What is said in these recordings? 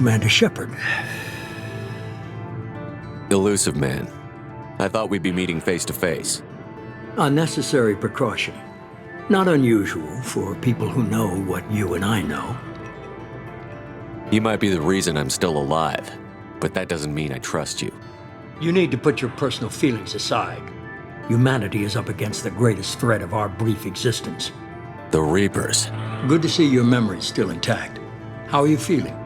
Commander Shepard. Elusive man. I thought we'd be meeting face to face. A necessary precaution. Not unusual for people who know what you and I know. You might be the reason I'm still alive, but that doesn't mean I trust you. You need to put your personal feelings aside. Humanity is up against the greatest threat of our brief existence. The Reapers. Good to see your memory's still intact. How are you feeling?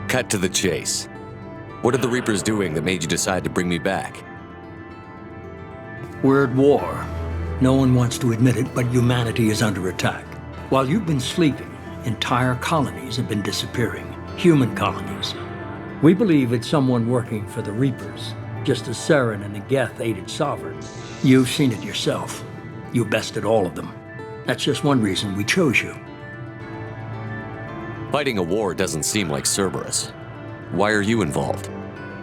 Cut to the chase. What are the Reapers doing that made you decide to bring me back? We're at war. No one wants to admit it, but humanity is under attack. While you've been sleeping, entire colonies have been disappearing. Human colonies. We believe it's someone working for the Reapers, just as Sabrent and the Geth aided Sabrent. You've seen it yourself. You bested all of them. That's just one reason we chose you. Fighting a war doesn't seem like Cerberus. Why are you involved?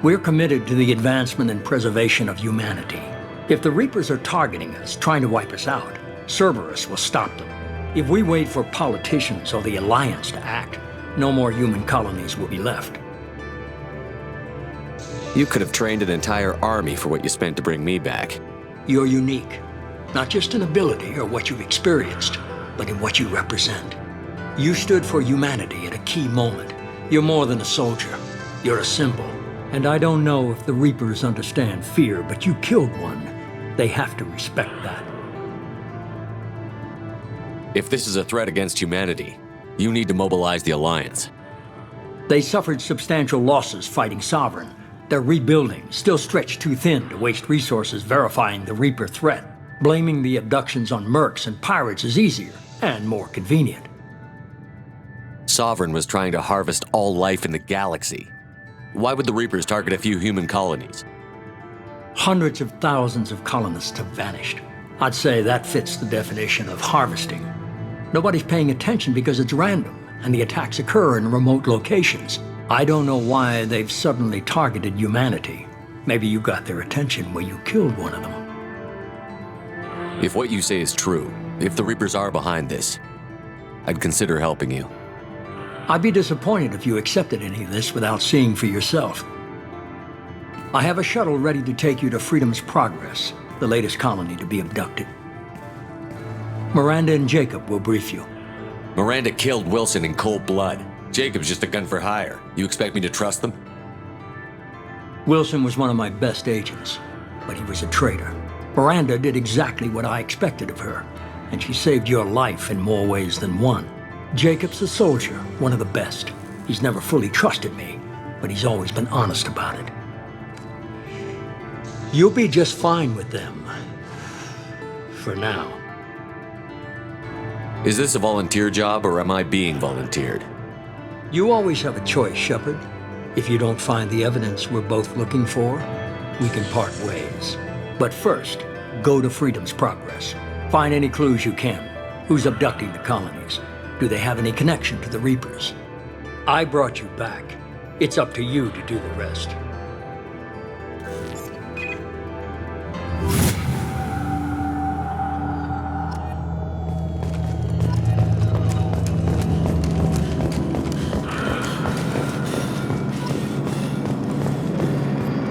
We're committed to the advancement and preservation of humanity. If the Reapers are targeting us, trying to wipe us out, Cerberus will stop them. If we wait for politicians or the Alliance to act, no more human colonies will be left. You could have trained an entire army for what you spent to bring me back. You're unique, not just in ability or what you've experienced, but in what you represent. You stood for humanity at a key moment. You're more than a soldier. You're a symbol. And I don't know if the Reapers understand fear, but you killed one. They have to respect that. If this is a threat against humanity, you need to mobilize the Alliance. They suffered substantial losses fighting Sabrent. They're rebuilding, still stretched too thin to waste resources verifying the Reaper threat. Blaming the abductions on mercs and pirates is easier and more convenient. Sovereign was trying to harvest all life in the galaxy. Why would the Reapers target a few human colonies? Hundreds of thousands of colonists have vanished. I'd say that fits the definition of harvesting. Nobody's paying attention because it's random, and the attacks occur in remote locations. I don't know why they've suddenly targeted humanity. Maybe you got their attention where you killed one of them. If what you say is true, if the Reapers are behind this, I'd consider helping you. I'd be disappointed if you accepted any of this without seeing for yourself. I have a shuttle ready to take you to Freedom's Progress, the latest colony to be abducted. Miranda and Jacob will brief you. Miranda killed Wilson in cold blood. Jacob's just a gun for hire. You expect me to trust them? Wilson was one of my best agents, but he was a traitor. Miranda did exactly what I expected of her, and she saved your life in more ways than one. Jacob's a soldier, one of the best. He's never fully trusted me, but he's always been honest about it. You'll be just fine with them. For now. Is this a volunteer job, or am I being volunteered? You always have a choice, Shepard. If you don't find the evidence we're both looking for, we can part ways. But first, go to Freedom's Progress. Find any clues you can. Who's abducting the colonies? Do they have any connection to the Reapers? I brought you back. It's up to you to do the rest.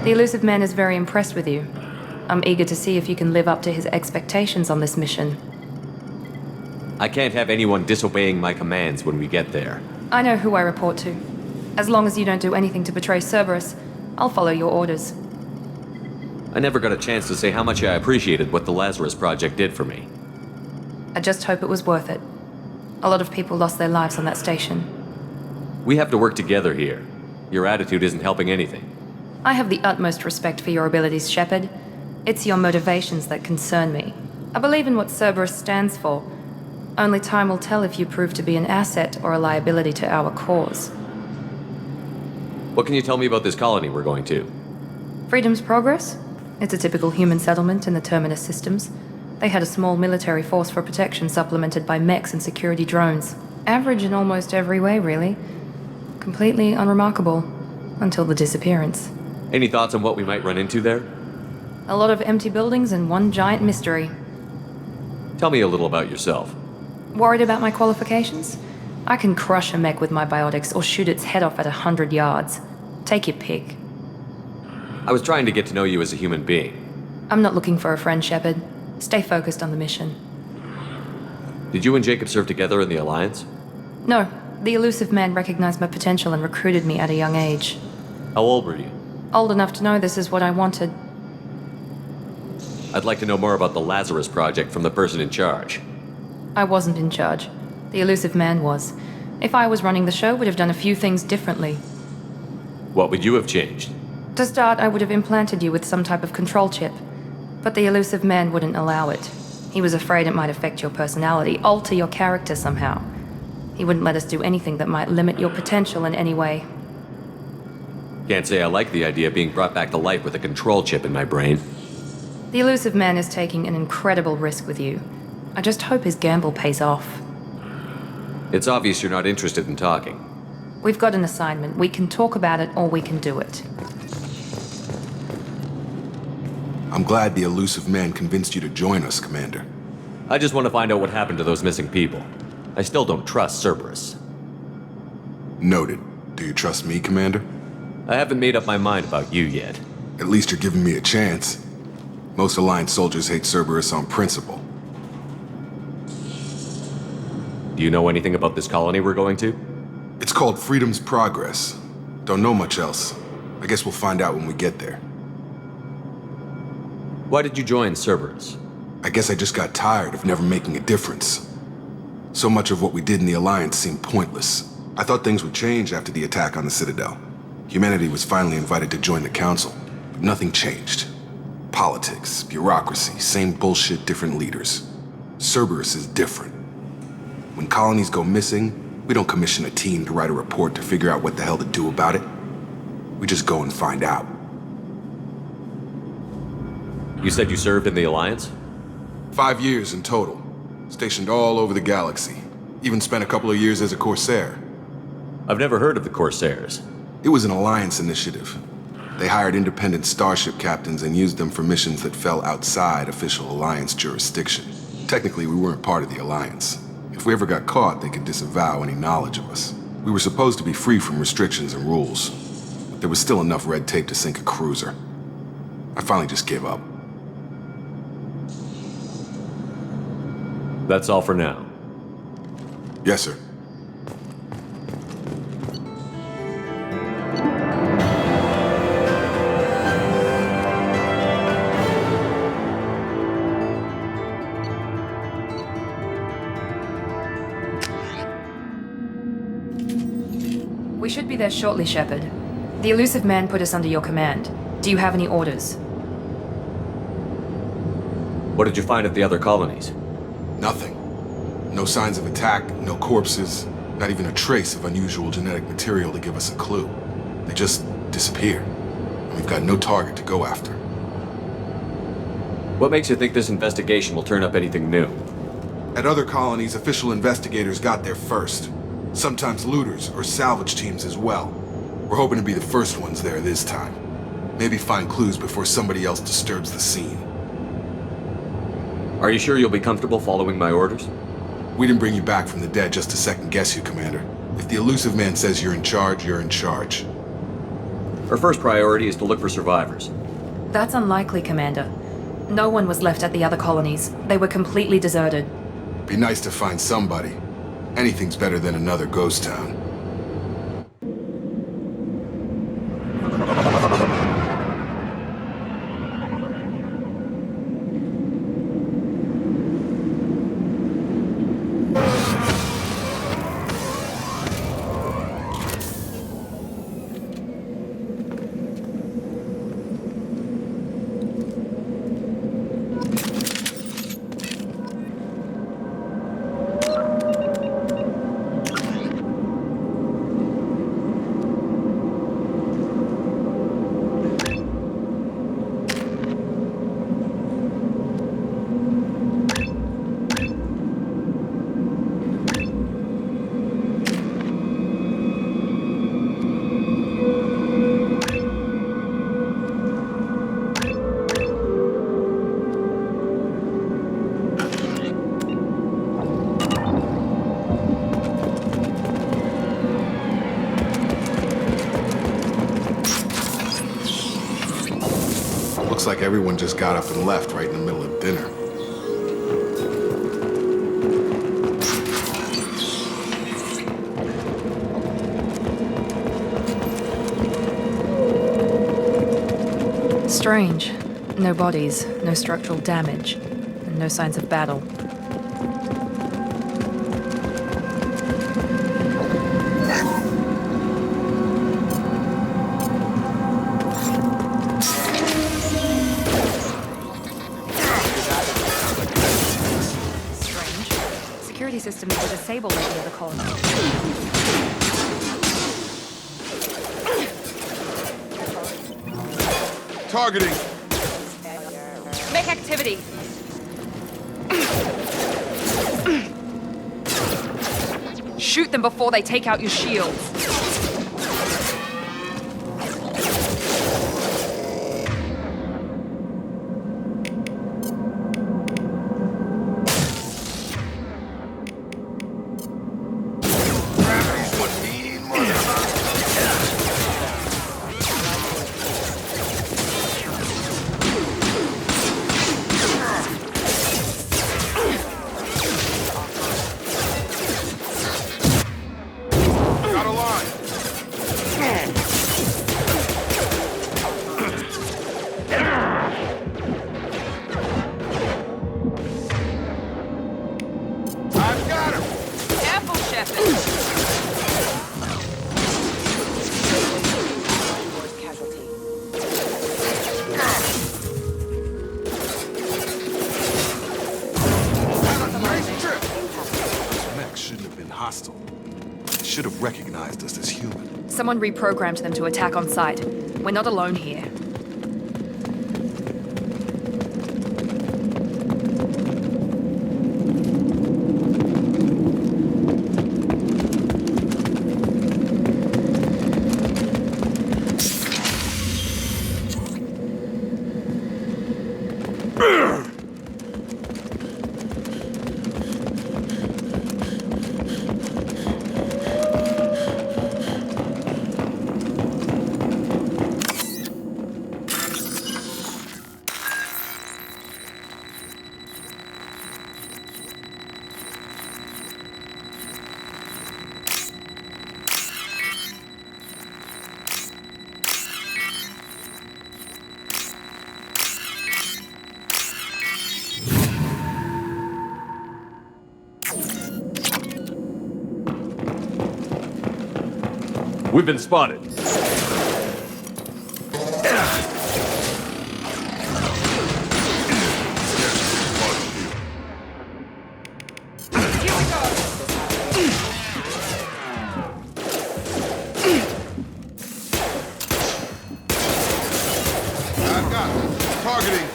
The elusive man is very impressed with you. I'm eager to see if you can live up to his expectations on this mission. I can't have anyone disobeying my commands when we get there. I know who I report to. As long as you don't do anything to betray Cerberus, I'll follow your orders. I never got a chance to say how much I appreciated what the Lazarus Project did for me. I just hope it was worth it. A lot of people lost their lives on that station. We have to work together here. Your attitude isn't helping anything. I have the utmost respect for your abilities, Shepard. It's your motivations that concern me. I believe in what Cerberus stands for. Only time will tell if you prove to be an asset or a liability to our cause. What can you tell me about this colony we're going to? Freedom's Progress? It's a typical human settlement in the Terminus systems. They had a small military force for protection supplemented by mechs and security drones. Average in almost every way, really. Completely unremarkable. Until the disappearance. Any thoughts on what we might run into there? A lot of empty buildings and one giant mystery. Tell me a little about yourself. Worried about my qualifications? I can crush a mech with my biotics or shoot its head off at 100 yards. Take your pick. I was trying to get to know you as a human being. I'm not looking for a friend, Shepard. Stay focused on the mission. Did you and Jacob serve together in the Alliance? No, the elusive man recognized my potential and recruited me at a young age. How old were you? Old enough to know this is what I wanted. I'd like to know more about the Lazarus Project from the person in charge. I wasn't in charge. The elusive man was. If I was running the show, would have done a few things differently. What would you have changed? To start, I would have implanted you with some type of control chip. But the elusive man wouldn't allow it. He was afraid it might affect your personality, alter your character somehow. He wouldn't let us do anything that might limit your potential in any way. Can't say I like the idea of being brought back to life with a control chip in my brain. The elusive man is taking an incredible risk with you. I just hope his gamble pays off. It's obvious you're not interested in talking. We've got an assignment. We can talk about it or we can do it. I'm glad the elusive man convinced you to join us, Commander. I just want to find out what happened to those missing people. I still don't trust Cerberus. Noted. Do you trust me, Commander? I haven't made up my mind about you yet. At least you're giving me a chance. Most Alliance soldiers hate Cerberus on principle. Do you know anything about this colony we're going to? It's called Freedom's Progress. Don't know much else. I guess we'll find out when we get there. Why did you join Cerberus? I guess I just got tired of never making a difference. So much of what we did in the Alliance seemed pointless. I thought things would change after the attack on the Citadel. Humanity was finally invited to join the Council, but nothing changed. Politics, bureaucracy, same bullshit, different leaders. Cerberus is different. When colonies go missing, we don't commission a team to write a report to figure out what the hell to do about it. We just go and find out. You said you served in the Alliance? 5 years in total. Stationed all over the galaxy. Even spent a couple of years as a Corsair. I've never heard of the Corsairs. It was an Alliance initiative. They hired independent starship captains and used them for missions that fell outside official Alliance jurisdiction. Technically, we weren't part of the Alliance. If we ever got caught, they could disavow any knowledge of us. We were supposed to be free from restrictions and rules, but there was still enough red tape to sink a cruiser. I finally just gave up. That's all for now. Yes, sir. We should be there shortly, Shepard. The elusive man put us under your command. Do you have any orders? What did you find at the other colonies? Nothing. No signs of attack, no corpses, not even a trace of unusual genetic material to give us a clue. They just disappear. And we've got no target to go after. What makes you think this investigation will turn up anything new? At other colonies, official investigators got there first. Sometimes looters or salvage teams as well. We're hoping to be the first ones there this time. Maybe find clues before somebody else disturbs the scene. Are you sure you'll be comfortable following my orders? We didn't bring you back from the dead just to second guess you, Commander. If the elusive man says you're in charge, you're in charge. Our first priority is to look for survivors. That's unlikely, Commander. No one was left at the other colonies. They were completely deserted. Be nice to find somebody. Anything's better than another ghost town. Looks like everyone just got up and left right in the middle of dinner. Strange. No bodies, no structural damage, and no signs of battle. Strange. Security systems were disabled in the other colony. Targeting! Make activity! Shoot them before they take out your shields. Should have recognized us as human. Someone reprogrammed them to attack on sight. We're not alone here. We've been spotted. I've got them. Targeting.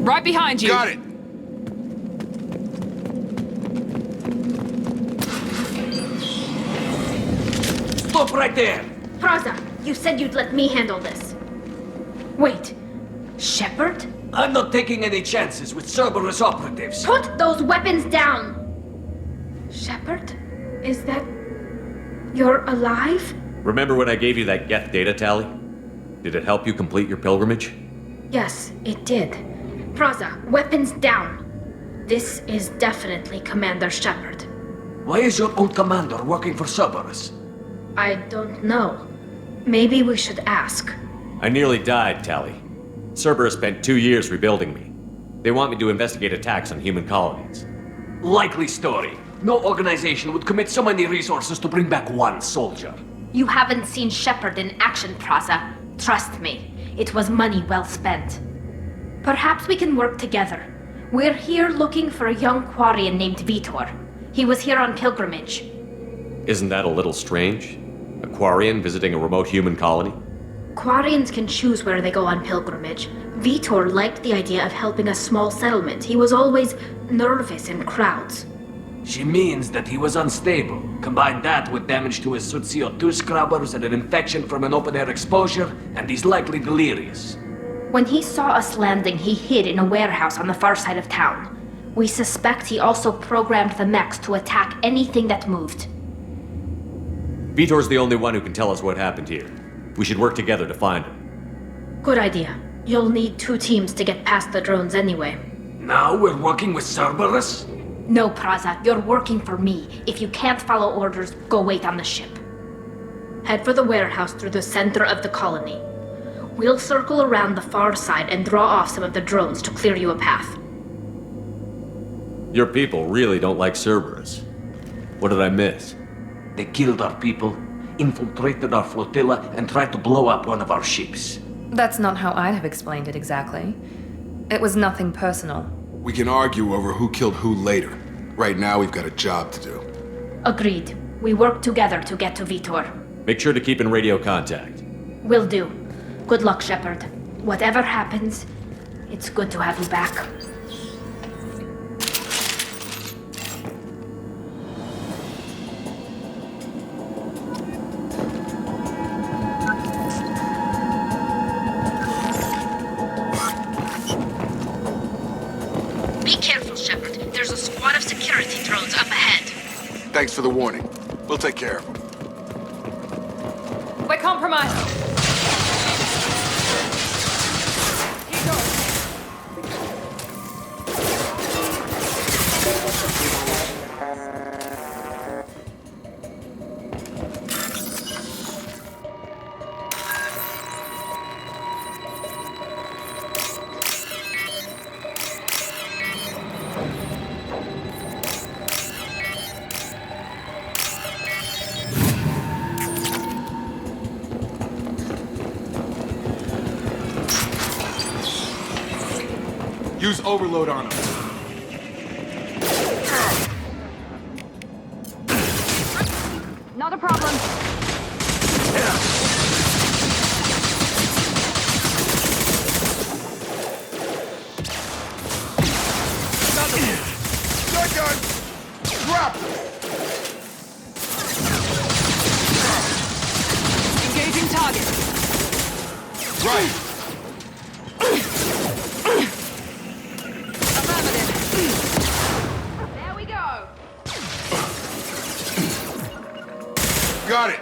Right behind you. Got it. Stop right there! Praza, you said you'd let me handle this. Wait, Shepard? I'm not taking any chances with Cerberus operatives. Put those weapons down! Shepard? Is that... you're alive? Remember when I gave you that Geth data tally? Did it help you complete your pilgrimage? Yes, it did. Praza, weapons down. This is definitely Commander Shepard. Why is your old commander working for Cerberus? I don't know. Maybe we should ask. I nearly died, Tally. Cerberus spent 2 years rebuilding me. They want me to investigate attacks on human colonies. Likely story. No organization would commit so many resources to bring back one soldier. You haven't seen Shepard in action, Praza. Trust me, it was money well spent. Perhaps we can work together. We're here looking for a young Quarian named Vitor. He was here on pilgrimage. Isn't that a little strange? A Quarian visiting a remote human colony? Quarians can choose where they go on pilgrimage. Vitor liked the idea of helping a small settlement. He was always nervous in crowds. She means that he was unstable. Combine that with damage to his CO2 scrubbers and an infection from an open-air exposure, and he's likely delirious. When he saw us landing, he hid in a warehouse on the far side of town. We suspect he also programmed the mechs to attack anything that moved. Vitor's the only one who can tell us what happened here. We should work together to find him. Good idea. You'll need 2 teams to get past the drones anyway. Now we're working with Cerberus? No, Praza, you're working for me. If you can't follow orders, go wait on the ship. Head for the warehouse through the center of the colony. We'll circle around the far side and draw off some of the drones to clear you a path. Your people really don't like Cerberus. What did I miss? They killed our people, infiltrated our flotilla, and tried to blow up one of our ships. That's not how I'd have explained it exactly. It was nothing personal. We can argue over who killed who later. Right now, we've got a job to do. Agreed. We work together to get to Vitor. Make sure to keep in radio contact. Will do. Good luck, Shepard. Whatever happens, it's good to have you back. Be careful, Shepard. There's a squad of security drones up ahead. Thanks for the warning. We'll take care of them. We're compromised! Use overload on them. Not a problem. Shotgun! Drop! Engaging target. Right! There we go. Got it!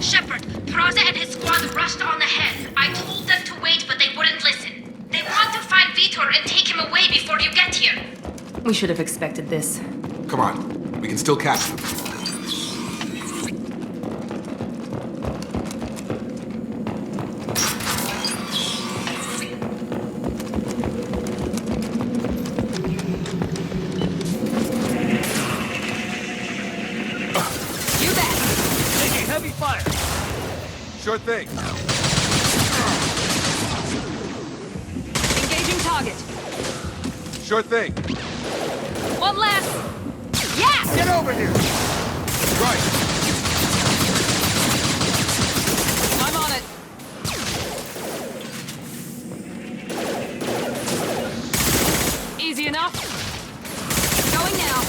Shepard, Praza and his squad rushed on ahead. I told them to wait, but they wouldn't listen. They want to find Vitor and take him away before you get here. We should have expected this. Come on. We can still catch them. You bet! Taking heavy fire! Sure thing. Engaging target. Sure thing. One last. Yes! Get over here! Right. I'm on it. Easy enough. Going now.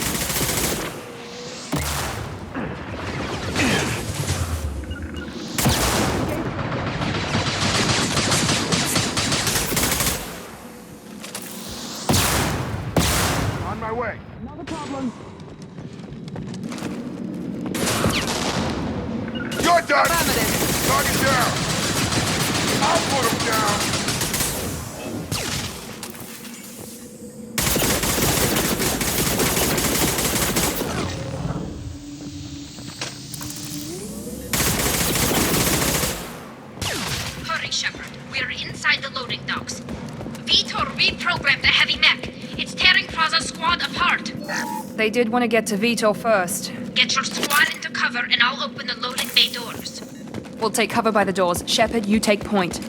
On my way. Not a problem. You're done! Affirmative. Target down! I'll put him down! Hurry, Shepard. We're inside the loading docks. Vitor reprogrammed the heavy mech. It's tearing Praza's squad apart. They did want to get to Vitor first. Get your squad into cover and I'll open the loading bay doors. We'll take cover by the doors. Shepard, you take point.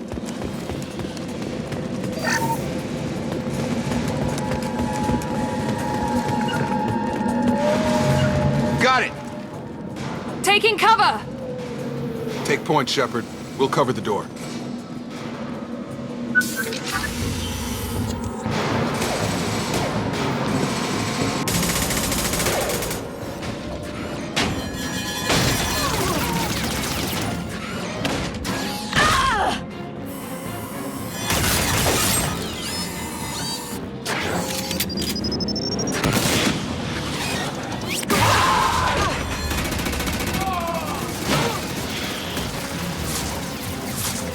Got it! Taking cover! Take point, Shepard. We'll cover the door.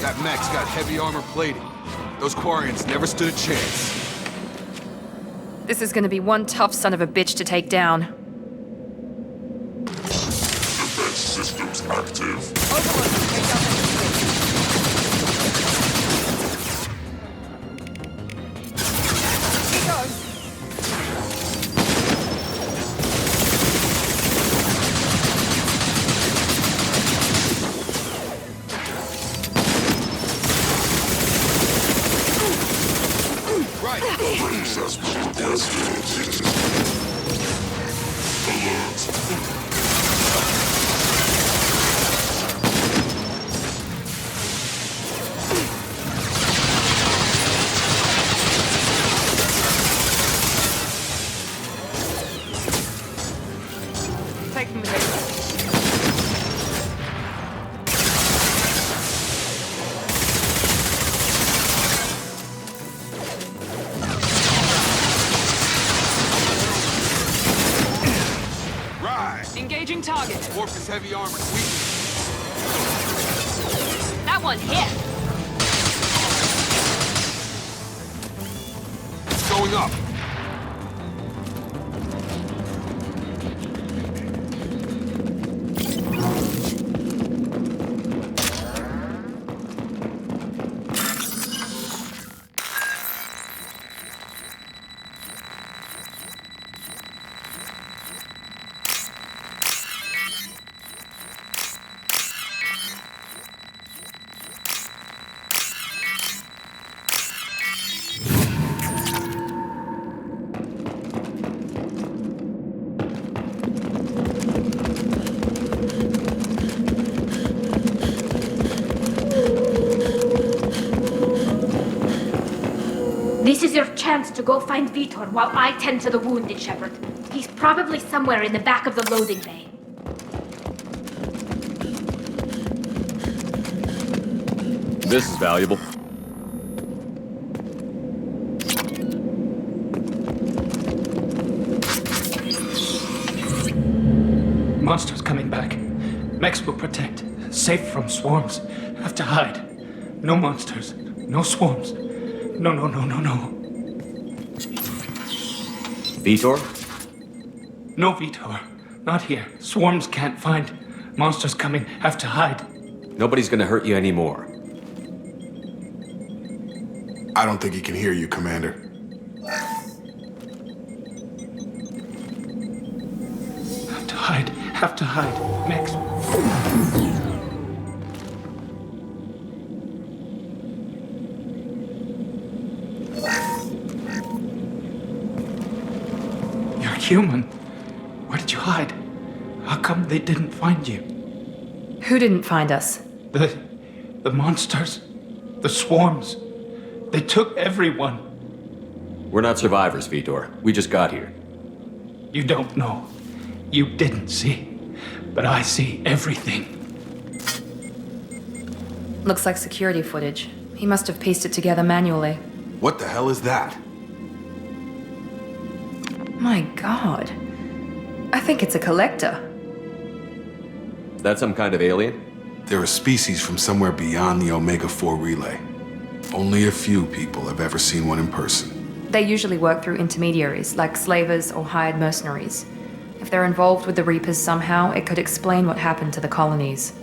That mech's got heavy armor plating. Those Quarians never stood a chance. This is gonna be one tough son of a bitch to take down. Defense systems active. Take them away. Engaging target. Warp is heavy armor. That one hit. It's going up. This is your chance to go find Vitor while I tend to the wounded, Shepard. He's probably somewhere in the back of the loading bay. This is valuable. Monsters coming back. Mechs will protect. Safe from swarms. Have to hide. No monsters. No swarms. No. Vitor? No Vitor. Not here. Swarms can't find. Monsters coming. Have to hide. Nobody's gonna hurt you anymore. I don't think he can hear you, Commander. Have to hide. Mechs. You're human. Where did you hide? How come they didn't find you? Who didn't find us? The monsters. The swarms. They took everyone. We're not survivors, Vitor. We just got here. You don't know. You didn't see. But I see everything. Looks like security footage. He must have pieced it together manually. What the hell is that? My god. I think it's a collector. Is that some kind of alien? They're a species from somewhere beyond the Omega-4 relay. Only a few people have ever seen one in person. They usually work through intermediaries, like slavers or hired mercenaries. If they're involved with the Reapers somehow, it could explain what happened to the colonies.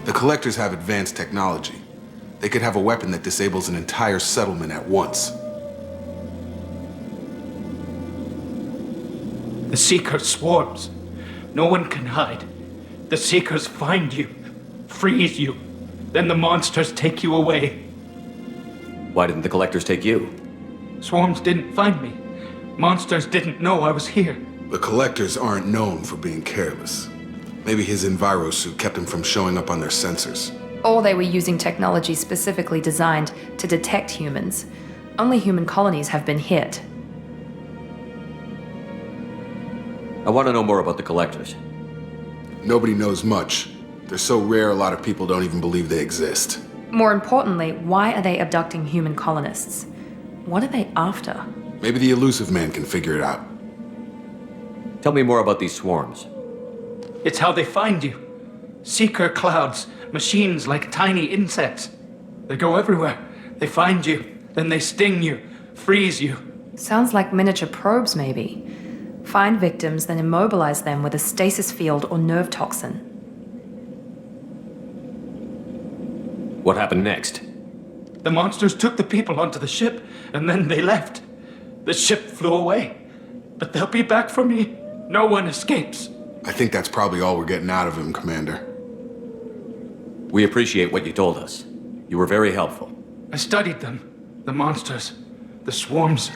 The Collectors have advanced technology. They could have a weapon that disables an entire settlement at once. The Seeker swarms. No one can hide. The Seekers find you, freeze you, then the monsters take you away. Why didn't the Collectors take you? Swarms didn't find me. Monsters didn't know I was here. The Collectors aren't known for being careless. Maybe his enviro suit kept him from showing up on their sensors. Or they were using technology specifically designed to detect humans. Only human colonies have been hit. I want to know more about the Collectors. Nobody knows much. They're so rare, a lot of people don't even believe they exist. More importantly, why are they abducting human colonists? What are they after? Maybe the elusive man can figure it out. Tell me more about these swarms. It's how they find you. Seeker clouds, machines like tiny insects. They go everywhere. They find you, then they sting you, freeze you. Sounds like miniature probes, maybe. Find victims, then immobilize them with a stasis field or nerve toxin. What happened next? The monsters took the people onto the ship, and then they left. The ship flew away. But they'll be back for me. No one escapes. I think that's probably all we're getting out of him, Commander. We appreciate what you told us. You were very helpful. I studied them. The monsters. The swarms.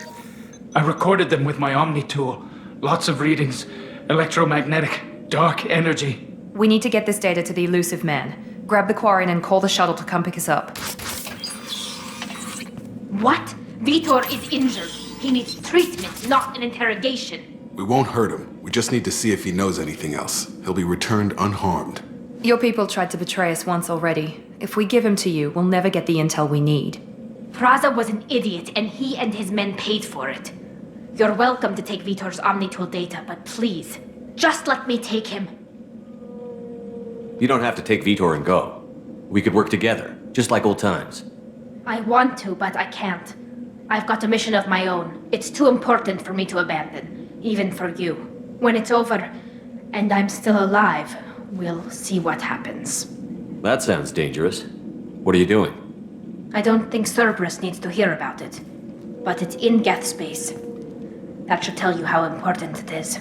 I recorded them with my Omni tool. Lots of readings. Electromagnetic. Dark energy. We need to get this data to the elusive man. Grab the Quarian and call the shuttle to come pick us up. What? Vitor is injured. He needs treatment, not an interrogation. We won't hurt him. We just need to see if he knows anything else. He'll be returned unharmed. Your people tried to betray us once already. If we give him to you, we'll never get the intel we need. Praza was an idiot, and he and his men paid for it. You're welcome to take Vitor's Omnitool data, but please, just let me take him. You don't have to take Vitor and go. We could work together, just like old times. I want to, but I can't. I've got a mission of my own. It's too important for me to abandon, even for you. When it's over, and I'm still alive, we'll see what happens. That sounds dangerous. What are you doing? I don't think Cerberus needs to hear about it, but it's in Geth space. That should tell you how important it is.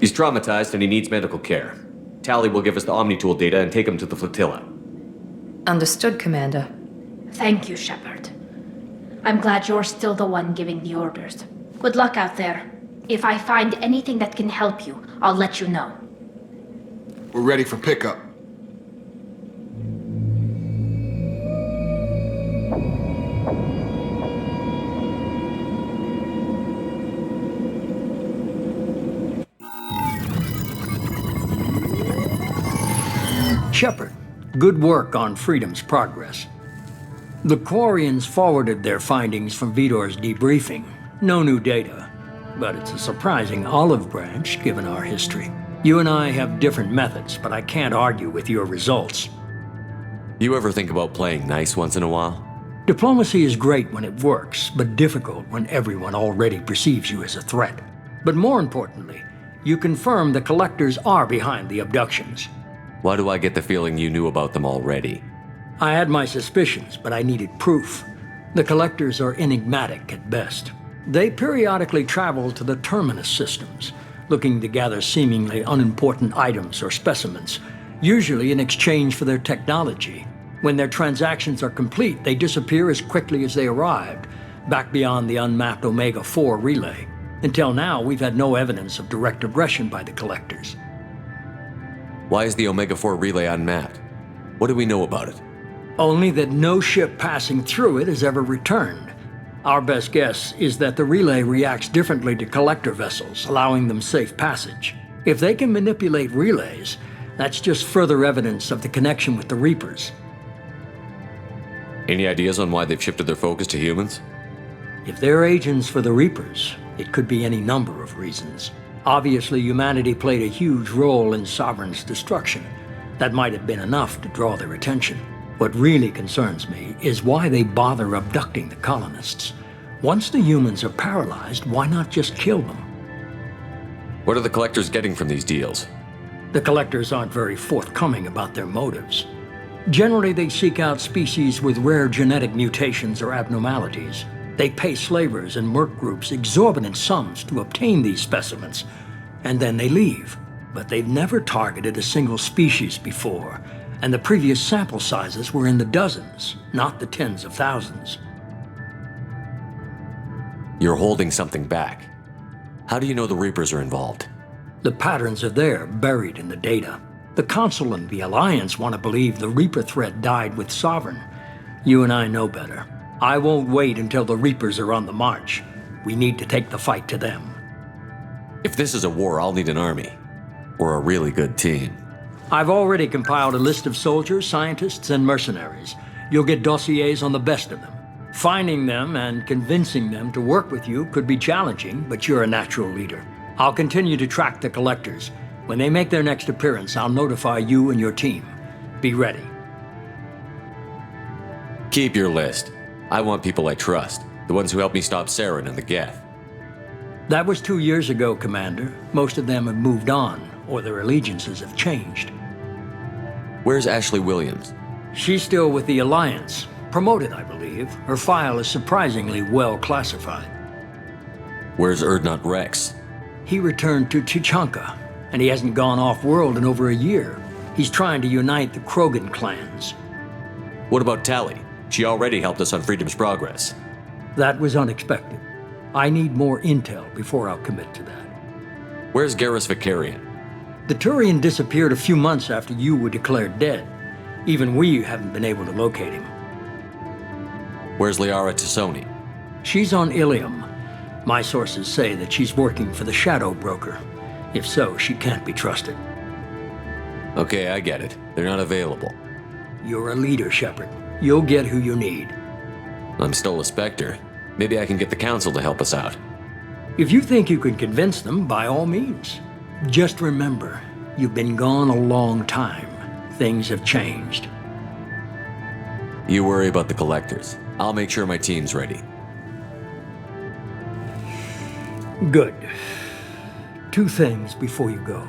He's traumatized and he needs medical care. Tally will give us the Omnitool data and take him to the flotilla. Understood, Commander. Thank you, Shepard. I'm glad you're still the one giving the orders. Good luck out there. If I find anything that can help you, I'll let you know. We're ready for pickup. Shepard, good work on Freedom's progress. The Quarians forwarded their findings from Vitor's debriefing. No new data, but it's a surprising olive branch given our history. You and I have different methods, but I can't argue with your results. You ever think about playing nice once in a while? Diplomacy is great when it works, but difficult when everyone already perceives you as a threat. But more importantly, you confirm the Collectors are behind the abductions. Why do I get the feeling you knew about them already? I had my suspicions, but I needed proof. The Collectors are enigmatic at best. They periodically travel to the Terminus systems, looking to gather seemingly unimportant items or specimens, usually in exchange for their technology. When their transactions are complete, they disappear as quickly as they arrived, back beyond the unmapped Omega-4 relay. Until now, we've had no evidence of direct aggression by the Collectors. Why is the Omega-4 relay unmapped? What do we know about it? Only that no ship passing through it has ever returned. Our best guess is that the relay reacts differently to Collector vessels, allowing them safe passage. If they can manipulate relays, that's just further evidence of the connection with the Reapers. Any ideas on why they've shifted their focus to humans? If they're agents for the Reapers, it could be any number of reasons. Obviously, humanity played a huge role in Sovereign's destruction. That might have been enough to draw their attention. What really concerns me is why they bother abducting the colonists. Once the humans are paralyzed, why not just kill them? What are the Collectors getting from these deals? The Collectors aren't very forthcoming about their motives. Generally, they seek out species with rare genetic mutations or abnormalities. They pay slavers and merc groups exorbitant sums to obtain these specimens, and then they leave. But they've never targeted a single species before, and the previous sample sizes were in the dozens, not the tens of thousands. You're holding something back. How do you know the Reapers are involved? The patterns are there, buried in the data. The Council and the Alliance want to believe the Reaper threat died with Sovereign. You and I know better. I won't wait until the Reapers are on the march. We need to take the fight to them. If this is a war, I'll need an army. Or a really good team. I've already compiled a list of soldiers, scientists, and mercenaries. You'll get dossiers on the best of them. Finding them and convincing them to work with you could be challenging, but you're a natural leader. I'll continue to track the collectors. When they make their next appearance, I'll notify you and your team. Be ready. Keep your list. I want people I trust. The ones who helped me stop Sarin and the Geth. That was 2 years ago, Commander. Most of them have moved on, or their allegiances have changed. Where's Ashley Williams? She's still with the Alliance. Promoted, I believe. Her file is surprisingly well classified. Where's Erdnot Rex? He returned to Chichanka, and he hasn't gone off-world in over a year. He's trying to unite the Krogan clans. What about Tally? She already helped us on Freedom's Progress. That was unexpected. I need more intel before I'll commit to that. Where's Garrus Vicarian? The Turian disappeared a few months after you were declared dead. Even we haven't been able to locate him. Where's Liara Tassoni? She's on Ilium. My sources say that she's working for the Shadow Broker. If so, she can't be trusted. Okay, I get it. They're not available. You're a leader, Shepard. You'll get who you need. I'm still a Spectre. Maybe I can get the Council to help us out. If you think you can convince them, by all means. Just remember, you've been gone a long time. Things have changed. You worry about the collectors. I'll make sure my team's ready. Good. 2 things before you go.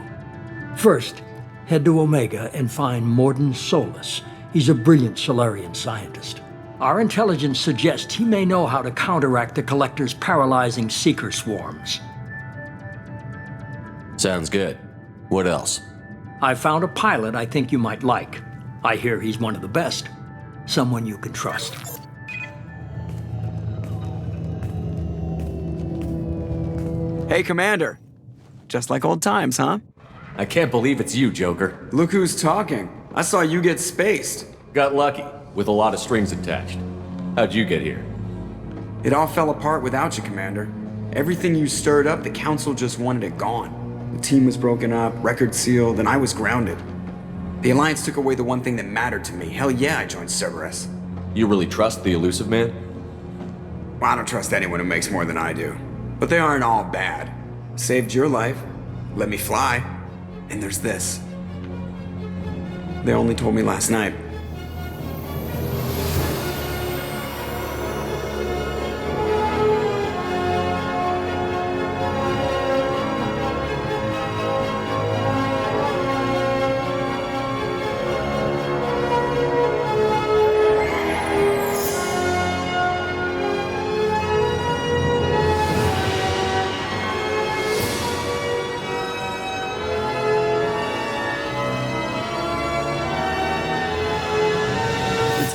First, head to Omega and find Morden Solus. He's a brilliant Solarian scientist. Our intelligence suggests he may know how to counteract the Collector's paralyzing Seeker swarms. Sounds good. What else? I found a pilot I think you might like. I hear he's one of the best. Someone you can trust. Hey, Commander. Just like old times, huh? I can't believe it's you, Joker. Look who's talking. I saw you get spaced. Got lucky, with a lot of strings attached. How'd you get here? It all fell apart without you, Commander. Everything you stirred up, the Council just wanted it gone. The team was broken up, record sealed, and I was grounded. The Alliance took away the one thing that mattered to me. Hell yeah, I joined Cerberus. You really trust the Elusive Man? Well, I don't trust anyone who makes more than I do. But they aren't all bad. Saved your life, let me fly, and there's this. They only told me last night.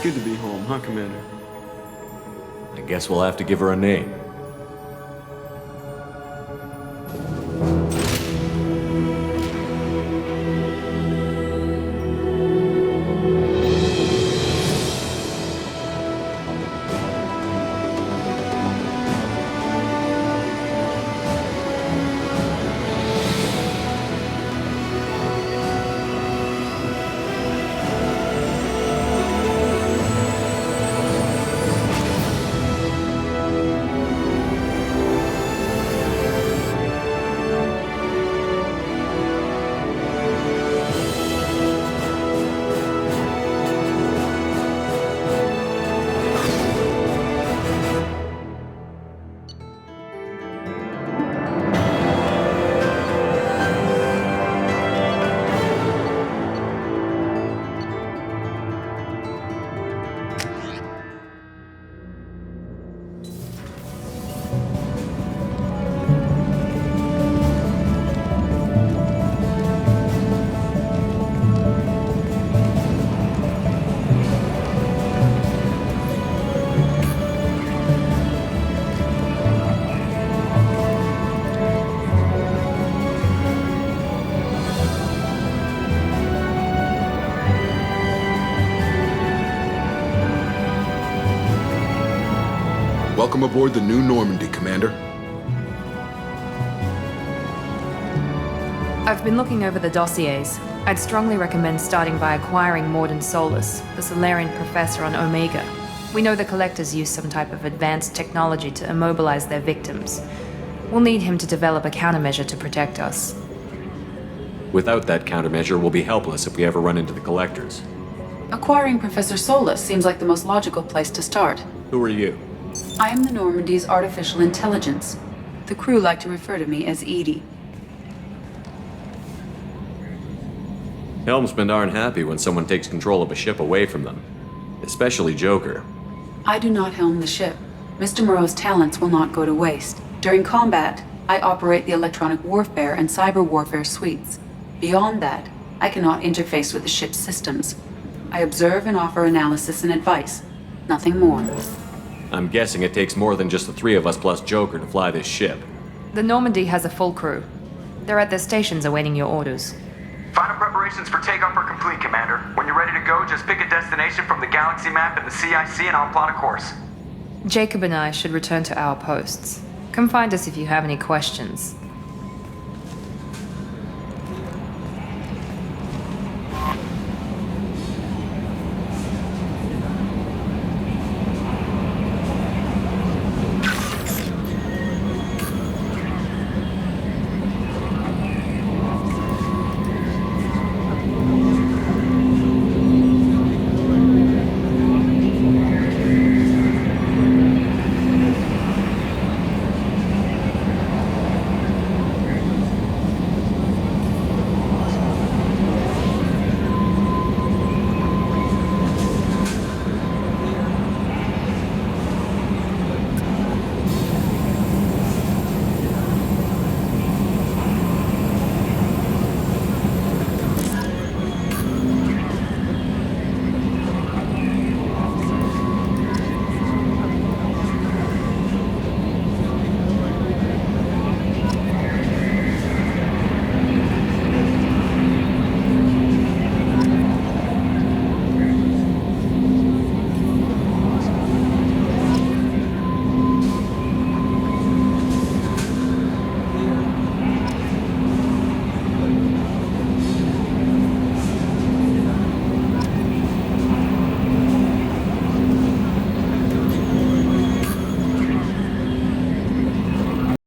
Good to be home, huh, Commander? I guess we'll have to give her a name. Welcome aboard the new Normandy, Commander. I've been looking over the dossiers. I'd strongly recommend starting by acquiring Morden Solus, the Solarian professor on Omega. We know the Collectors use some type of advanced technology to immobilize their victims. We'll need him to develop a countermeasure to protect us. Without that countermeasure, we'll be helpless if we ever run into the Collectors. Acquiring Professor Solus seems like the most logical place to start. Who are you? I am the Normandy's artificial intelligence. The crew like to refer to me as Edie. Helmsmen aren't happy when someone takes control of a ship away from them. Especially Joker. I do not helm the ship. Mr. Moreau's talents will not go to waste. During combat, I operate the electronic warfare and cyber warfare suites. Beyond that, I cannot interface with the ship's systems. I observe and offer analysis and advice. Nothing more. I'm guessing it takes more than just the three of us plus Joker to fly this ship. The Normandy has a full crew. They're at their stations awaiting your orders. Final preparations for takeoff are complete, Commander. When you're ready to go, just pick a destination from the galaxy map and the CIC and I'll plot a course. Jacob and I should return to our posts. Come find us if you have any questions.